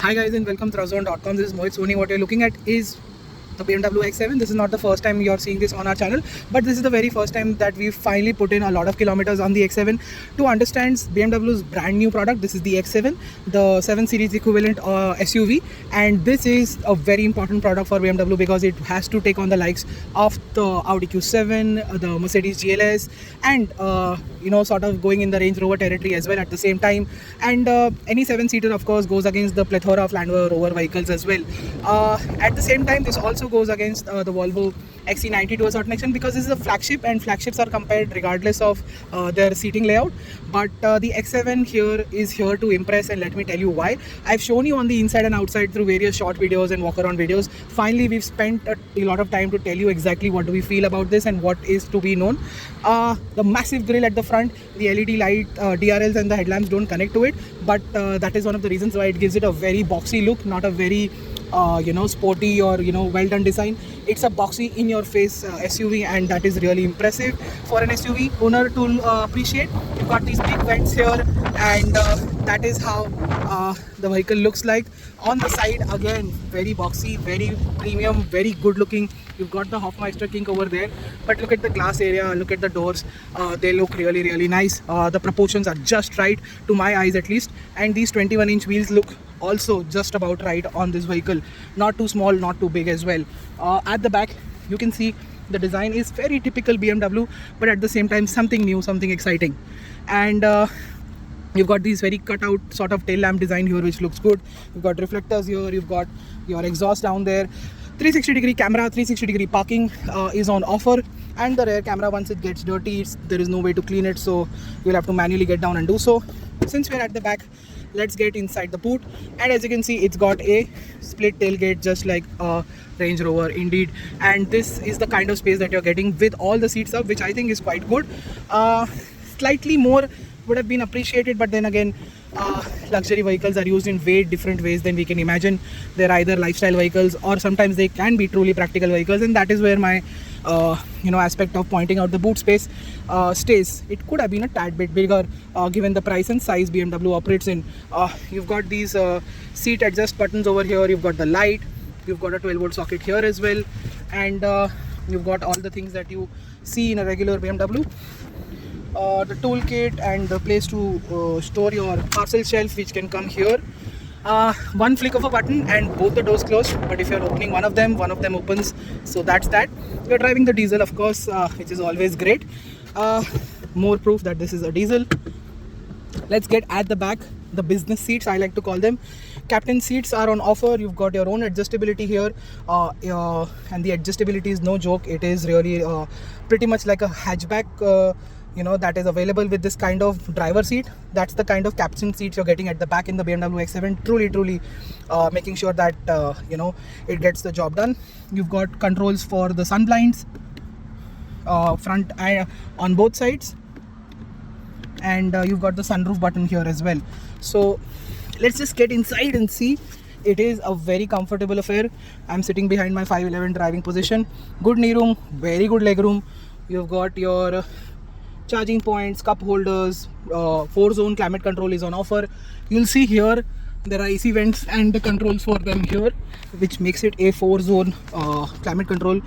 Hi guys and welcome to Razon.com. This is Mohit Soni. What you're looking at is the BMW X7. This is not the first time you're seeing this on our channel, but this is the very first time that we've finally put in a lot of kilometers on the X7 to understand BMW's brand new product. This is the X7, the 7 Series equivalent SUV, and this is a very important product for BMW because it has to take on the likes of the Audi Q7, the Mercedes GLS, and sort of going in the Range Rover territory as well at the same time. And any 7-seater, of course, goes against the plethora of Land Rover vehicles as well. At the same time, this also goes against the Volvo XC90 to a certain extent because this is a flagship, and flagships are compared regardless of their seating layout. But the X7 here is here to impress, and let me tell you why. I've shown you on the inside and outside through various short videos and walk around videos. Finally, we've spent a lot of time to tell you exactly what do we feel about this and what is to be known. The massive grille at the front, the LED light, DRLs and the headlamps don't connect to it, but that is one of the reasons why it gives it a very boxy look, not a very sporty or well done design. It's a boxy in your face SUV, and that is really impressive for an SUV owner to appreciate. You've got these big vents here, and that is how the vehicle looks like. On the side, again, very boxy, very premium, very good looking. You've got the Hofmeister kink over there, but look at the glass area, look at the doors. They look really nice. The proportions are just right to my eyes at least, and these 21-inch wheels look also just about right on this vehicle. Not too small, not too big as well. At the back, you can see the design is very typical BMW, but at the same time something new, something exciting. And you've got these very cut out sort of tail lamp design here, which looks good. You've got reflectors here, you've got your exhaust down there. 360-degree camera, 360-degree parking is on offer, and the rear camera, once it gets dirty, there is no way to clean it, so you'll have to manually get down and do so. Since we're at the back, let's get inside the boot. And as you can see, it's got a split tailgate just like a Range Rover indeed, and this is the kind of space that you're getting with all the seats up, which I think is quite good. Slightly more would have been appreciated, but then again, luxury vehicles are used in way different ways than we can imagine. They're either lifestyle vehicles or sometimes they can be truly practical vehicles, and that is where my aspect of pointing out the boot space stays. It could have been a tad bit bigger given the price and size BMW operates in. You've got these seat adjust buttons over here, you've got the light, you've got a 12-volt socket here as well, and you've got all the things that you see in a regular BMW. The toolkit and the place to store your parcel shelf, which can come here. One flick of a button and both the doors close, but if you're opening one of them opens, so that's that. You're driving the diesel, of course, which is always great. More proof that this is a diesel. Let's get at the back. The business seats, I like to call them. Captain seats are on offer. You've got your own adjustability here, and the adjustability is no joke. It is really pretty much like a hatchback that is available with this kind of driver seat. That's the kind of captain seats you're getting at the back in the BMW X7. Truly making sure that it gets the job done. You've got controls for the sun blinds, front and on both sides, and you've got the sunroof button here as well. So let's just get inside and see. It is a very comfortable affair. I'm sitting behind my 511 driving position. Good knee room, very good leg room. You've got your charging points, cup holders, 4-zone climate control is on offer. You'll see here there are AC vents and the controls for them here, which makes it a 4-zone climate control.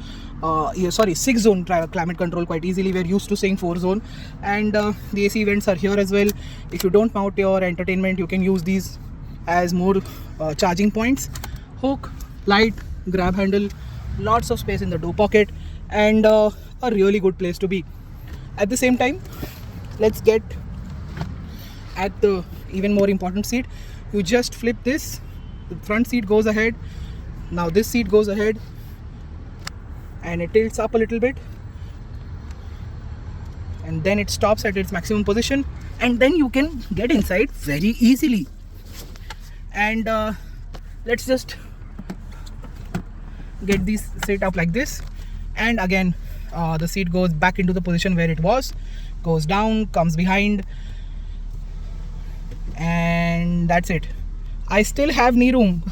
6-zone climate control quite easily. We're used to saying 4-zone, and the AC vents are here as well. If you don't mount your entertainment, you can use these as more charging points. Hook, light, grab handle, lots of space in the door pocket, and a really good place to be. At the same time, let's get at the even more important seat. You just flip this, the front seat goes ahead, now this seat goes ahead, and it tilts up a little bit, and then it stops at its maximum position, and then you can get inside very easily. And let's just get this set up like this, and again the seat goes back into the position where it was, goes down, comes behind, and that's it. I still have knee room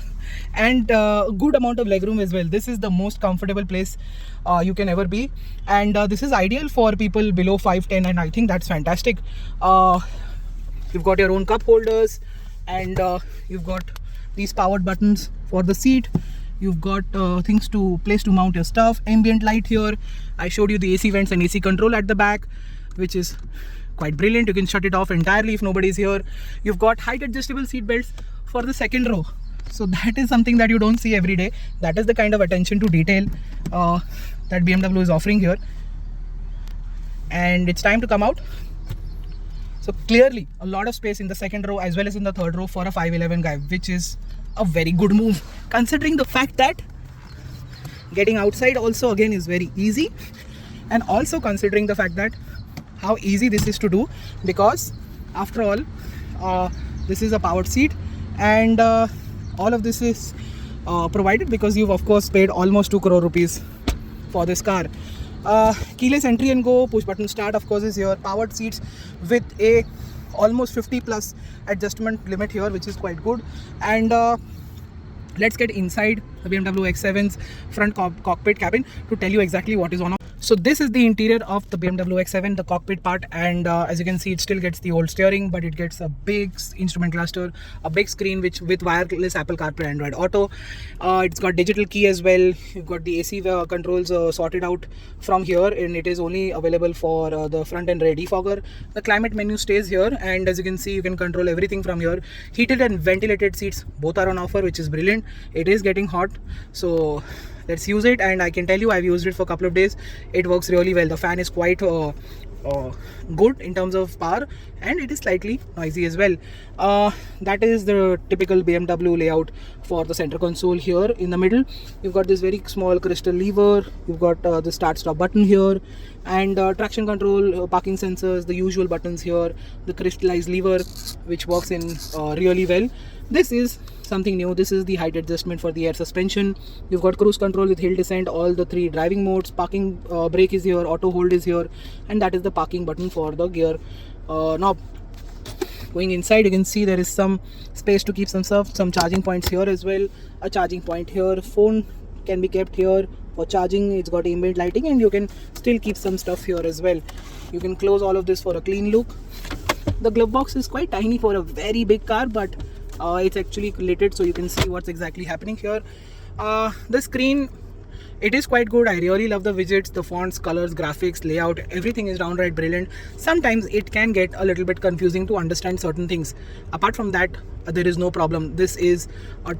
and a good amount of leg room as well. This is the most comfortable place you can ever be, and this is ideal for people below 5'10", and I think that's fantastic. You've got your own cup holders, and you've got these powered buttons for the seat. You've got things to place to mount your stuff. Ambient light here. I showed you the AC vents and AC control at the back, which is quite brilliant. You can shut it off entirely if nobody's here. You've got height adjustable seat belts for the second row. So that is something that you don't see every day. That is the kind of attention to detail that BMW is offering here. And it's time to come out. So clearly a lot of space in the second row as well as in the third row for a 5'11" guy, which is a very good move considering the fact that getting outside also again is very easy, and also considering the fact that how easy this is to do, because after all this is a powered seat, and all of this is provided because you've of course paid almost 2 crore rupees for this car. Keyless entry and go, push button start of course is here. Powered seats with a almost 50 plus adjustment limit here, which is quite good. And let's get inside the BMW X7's front cockpit cabin to tell you exactly what is on. So this is the interior of the BMW X7, the cockpit part, and as you can see, it still gets the old steering, but it gets a big instrument cluster, a big screen with wireless Apple CarPlay, Android Auto. It's got digital key as well. You've got the AC controls sorted out from here, and it is only available for the front and rear defogger. The climate menu stays here, and as you can see, you can control everything from here. Heated and ventilated seats both are on offer, which is brilliant. It is getting hot, so let's use it, and I can tell you I've used it for a couple of days. It works really well. The fan is quite good in terms of power, and it is slightly noisy as well. That is the typical BMW layout for the center console. Here in the middle you've got this very small crystal lever. You've got the start stop button here, and traction control, parking sensors, the usual buttons here, the crystallized lever which works in really well. This is something new. This is the height adjustment for the air suspension. You've got cruise control with hill descent, all the 3 driving modes. Parking brake is here, auto hold is here, and that is the parking button for the gear knob. Going inside, you can see there is some space to keep some stuff, some charging points here as well. A charging point here. Phone can be kept here for charging. It's got ambient lighting, and you can still keep some stuff here as well. You can close all of this for a clean look. The glove box is quite tiny for a very big car, but it's actually lidded, so you can see what's exactly happening here. The screen, it is quite good. I really love the widgets, the fonts, colors, graphics, layout, everything is downright brilliant. Sometimes it can get a little bit confusing to understand certain things. Apart from that, there is no problem. This is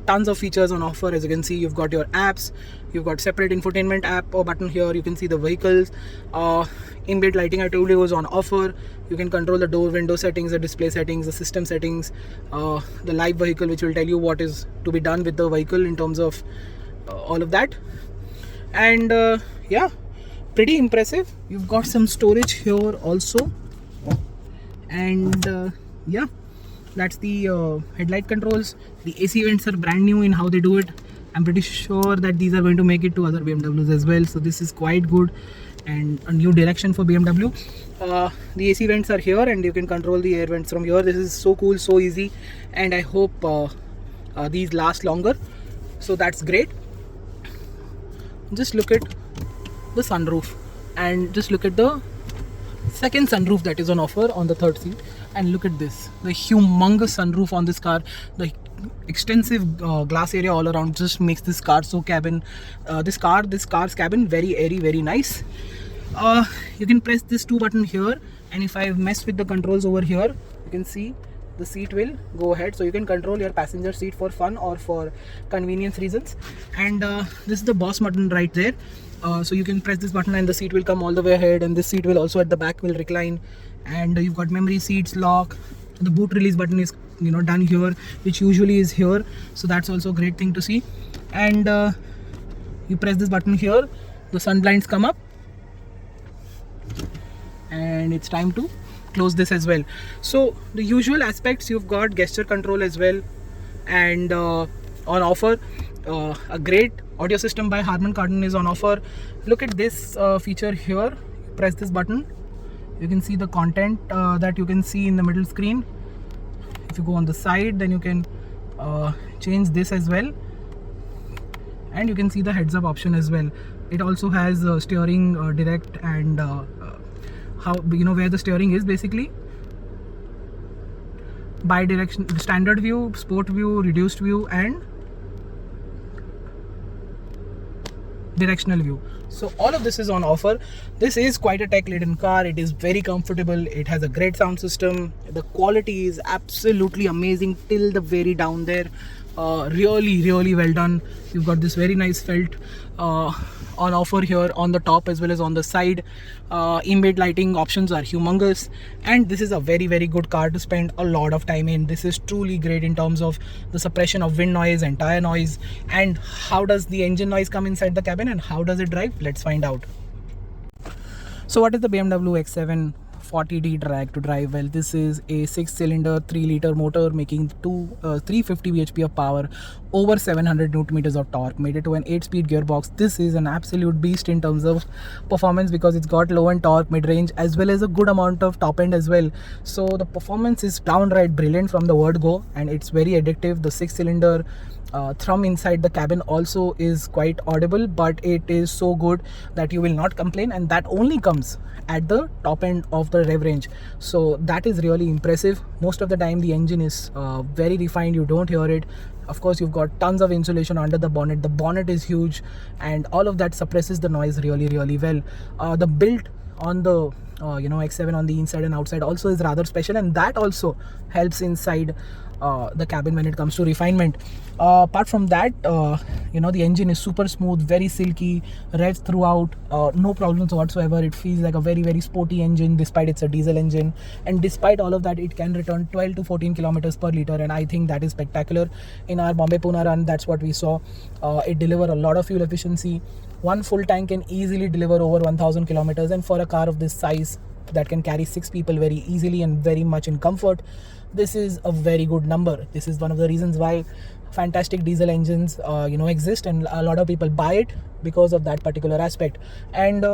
tons of features on offer. As you can see, you've got your apps, you've got separate infotainment app or button here. You can see the vehicles, ambient lighting I told you was on offer. You can control the door window settings, the display settings, the system settings, the live vehicle, which will tell you what is to be done with the vehicle in terms of all of that. And yeah, pretty impressive. You've got some storage here also, and yeah, that's the headlight controls. The AC vents are brand new in how they do it. I'm pretty sure that these are going to make it to other BMWs as well, so this is quite good and a new direction for BMW. The AC vents are here, and you can control the air vents from here. This is so cool, so easy, and I hope these last longer, so that's great. Just look at the sunroof, and just look at the second sunroof that is on offer on the third seat, and look at this, the humongous sunroof on this car. The extensive glass area all around just makes this car so this car's cabin very airy, very nice. You can press this 2 button here, and if I mess with the controls over here, you can see the seat will go ahead, so you can control your passenger seat for fun or for convenience reasons. And this is the boss button right there, so you can press this button and the seat will come all the way ahead, and this seat will also at the back will recline. And you've got memory seats, lock. The boot release button is done here, which usually is here, so that's also a great thing to see. And you press this button here, the sun blinds come up, and it's time to close this as well. So the usual aspects, you've got gesture control as well, and on offer a great audio system by Harman Kardon is on offer. Look at this feature here. Press this button, you can see the content that you can see in the middle screen. If you go on the side, then you can change this as well, and you can see the heads up option as well. It also has steering direct, and how where the steering is basically. bi-direction, standard view, sport view, reduced view, and directional view. So all of this is on offer. This is quite a tech-laden car. It is very comfortable. It has a great sound system. The quality is absolutely amazing till the very down there. Really well done. You've got this very nice felt on offer here on the top as well as on the side. Ambient lighting options are humongous, and this is a very good car to spend a lot of time in. This is truly great in terms of the suppression of wind noise and tire noise. And how does the engine noise come inside the cabin and how does it drive? Let's find out. So what is the BMW X7 40D drag to drive? Well, this is a 6-cylinder 3-liter motor making 350 bhp of power, over 700 newton meters of torque, made it to an 8-speed gearbox. This is an absolute beast in terms of performance because it's got low end torque, mid-range, as well as a good amount of top end as well. So the performance is downright brilliant from the word go, and it's very addictive. The 6-cylinder thrum inside the cabin also is quite audible, but it is so good that you will not complain, and that only comes at the top end of the rev range. So that is really impressive. Most of the time the engine is very refined, you don't hear it. Of course, you've got tons of insulation under the bonnet. The bonnet is huge, and all of that suppresses the noise really well. The build on the X7 on the inside and outside also is rather special, and that also helps inside the cabin when it comes to refinement. Apart from that, the engine is super smooth, very silky, revs throughout, no problems whatsoever. It feels like a very sporty engine despite it's a diesel engine, and despite all of that it can return 12 to 14 kilometers per liter, and I think that is spectacular. In our Bombay-Pune run, that's what we saw. It delivered a lot of fuel efficiency. One full tank can easily deliver over 1000 kilometers, and for a car of this size that can carry 6 people very easily and very much in comfort, this is a very good number. This is one of the reasons why fantastic diesel engines exist, and a lot of people buy it because of that particular aspect. And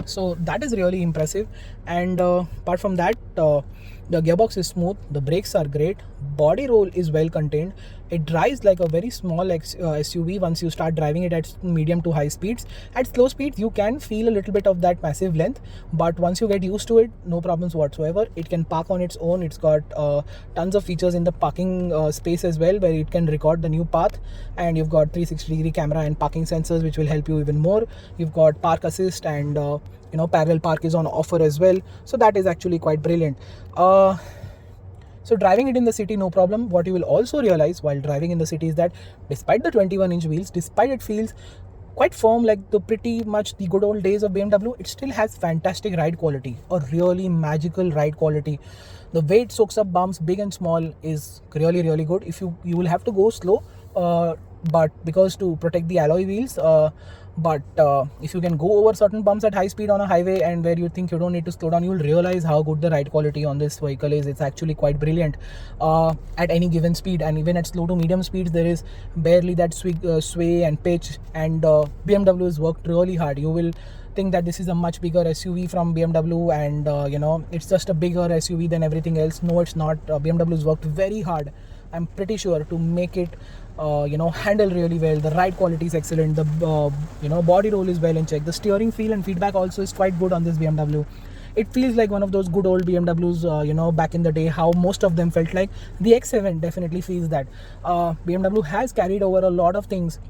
so that is really impressive. And apart from that, the gearbox is smooth, the brakes are great, body roll is well contained. It drives like a very small SUV once you start driving it at medium to high speeds. At slow speeds you can feel a little bit of that massive length, but once you get used to it, no problems whatsoever. It can park on its own. It's got tons of features in the parking space as well, where it can record the new path, and you've got 360-degree camera and parking sensors which will help you even more. You've got park assist, and parallel park is on offer as well, so that is actually quite brilliant. So driving it in the city, no problem. What you will also realize while driving in the city is that despite the 21-inch wheels, despite it feels quite firm like the pretty much the good old days of BMW, it still has fantastic ride quality, a really magical ride quality. The way it soaks up bumps, big and small, is really good. If you will have to go slow, but because to protect the alloy wheels, but if you can go over certain bumps at high speed on a highway and where you think you don't need to slow down, you will realize how good the ride quality on this vehicle is. It's actually quite brilliant at any given speed, and even at slow to medium speeds there is barely that sway and pitch, and BMW has worked really hard. You will think that this is a much bigger SUV from BMW, and it's just a bigger SUV than everything else. No, it's not. BMW has worked very hard, I'm pretty sure, to make it handle really well. The ride quality is excellent. The body roll is well in check. The steering feel and feedback also is quite good on this BMW. It feels like one of those good old BMWs, back in the day, how most of them felt like. The X7 definitely feels that. BMW has carried over a lot of things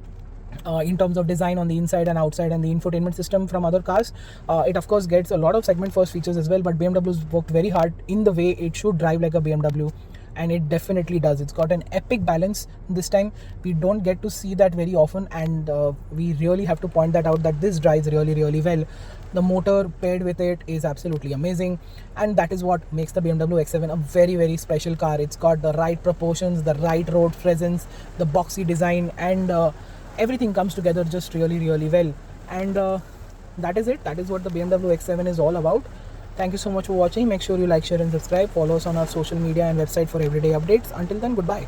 in terms of design on the inside and outside, and the infotainment system from other cars. It of course gets a lot of segment first features as well, but BMW's worked very hard in the way it should drive like a BMW, and it definitely does. It's got an epic balance this time. We don't get to see that very often, and we really have to point that out, that this drives really well. The motor paired with it is absolutely amazing, and that is what makes the BMW X7 a very special car. It's got the right proportions, the right road presence, the boxy design, and everything comes together just really well. And that is it. That is what the BMW X7 is all about. Thank you so much for watching. Make sure you like, share and subscribe. Follow us on our social media and website for everyday updates. Until then, goodbye.